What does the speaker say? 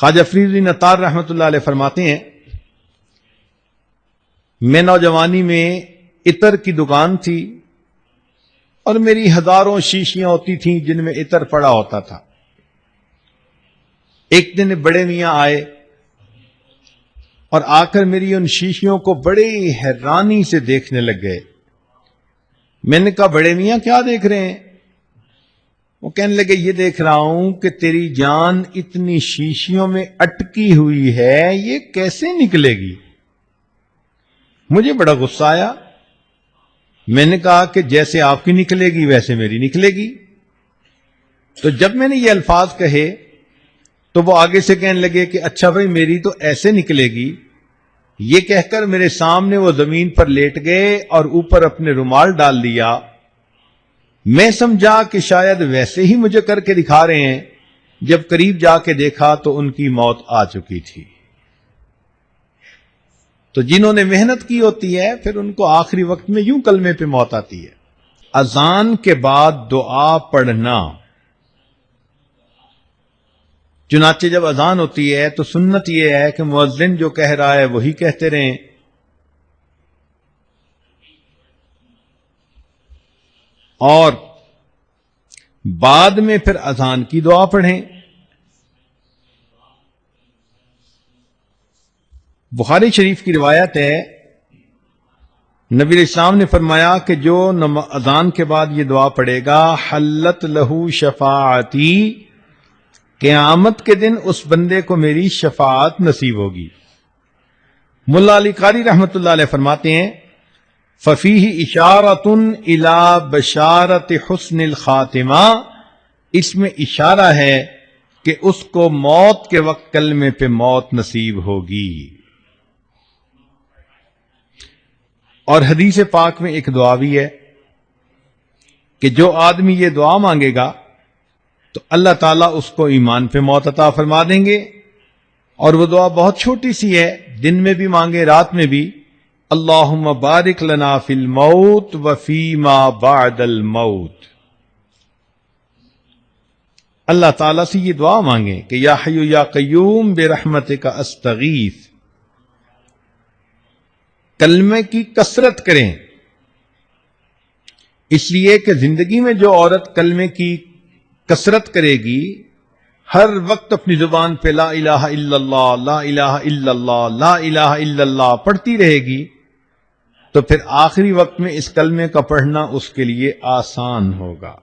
خواجہ فرید الدین عطار رحمۃ اللہ علیہ فرماتے ہیں، میں نوجوانی میں عطر کی دکان تھی اور میری ہزاروں شیشیاں ہوتی تھیں جن میں عطر پڑا ہوتا تھا۔ ایک دن بڑے میاں آئے اور آ کر میری ان شیشیوں کو بڑی حیرانی سے دیکھنے لگ گئے۔ میں نے کہا بڑے میاں کیا دیکھ رہے ہیں؟ وہ کہنے لگے یہ دیکھ رہا ہوں کہ تیری جان اتنی شیشیوں میں اٹکی ہوئی ہے، یہ کیسے نکلے گی؟ مجھے بڑا غصہ آیا۔ میں نے کہا کہ جیسے آپ کی نکلے گی ویسے میری نکلے گی۔ تو جب میں نے یہ الفاظ کہے تو وہ آگے سے کہنے لگے کہ اچھا بھائی میری تو ایسے نکلے گی۔ یہ کہہ کر میرے سامنے وہ زمین پر لیٹ گئے اور اوپر اپنے رومال ڈال دیا۔ میں سمجھا کہ شاید ویسے ہی مجھے کر کے دکھا رہے ہیں۔ جب قریب جا کے دیکھا تو ان کی موت آ چکی تھی۔ تو جنہوں نے محنت کی ہوتی ہے پھر ان کو آخری وقت میں یوں کلمے پہ موت آتی ہے۔ اذان کے بعد دعا پڑھنا، چنانچہ جب اذان ہوتی ہے تو سنت یہ ہے کہ مؤذن جو کہہ رہا ہے وہی کہتے رہیں، اور بعد میں پھر اذان کی دعا پڑھیں۔ بخاری شریف کی روایت ہے، نبی علیہ السلام نے فرمایا کہ جو اذان کے بعد یہ دعا پڑھے گا حلت لہو شفاعتی، قیامت کے دن اس بندے کو میری شفاعت نصیب ہوگی۔ ملا علی قاری رحمۃ اللہ علیہ فرماتے ہیں ففیہ اشارۃ الی بشارت حسن الخاتمہ، اس میں اشارہ ہے کہ اس کو موت کے وقت کلمے پہ موت نصیب ہوگی۔ اور حدیث پاک میں ایک دعا بھی ہے کہ جو آدمی یہ دعا مانگے گا تو اللہ تعالیٰ اس کو ایمان پہ موت عطا فرما دیں گے، اور وہ دعا بہت چھوٹی سی ہے، دن میں بھی مانگے رات میں بھی، اللہم بارک لنا فی الموت وفی ما بعد الموت۔ اللہ تعالیٰ سے یہ دعا مانگیں کہ یا حی یا قیوم برحمتک استغیث، کلمے کی کثرت کریں، اس لیے کہ زندگی میں جو عورت کلمے کی کثرت کرے گی، ہر وقت اپنی زبان پہ لا الہ الا اللہ لا الہ الا اللہ لا الہ الا اللہ پڑھتی رہے گی، تو پھر آخری وقت میں اس کلمے کا پڑھنا اس کے لیے آسان ہوگا۔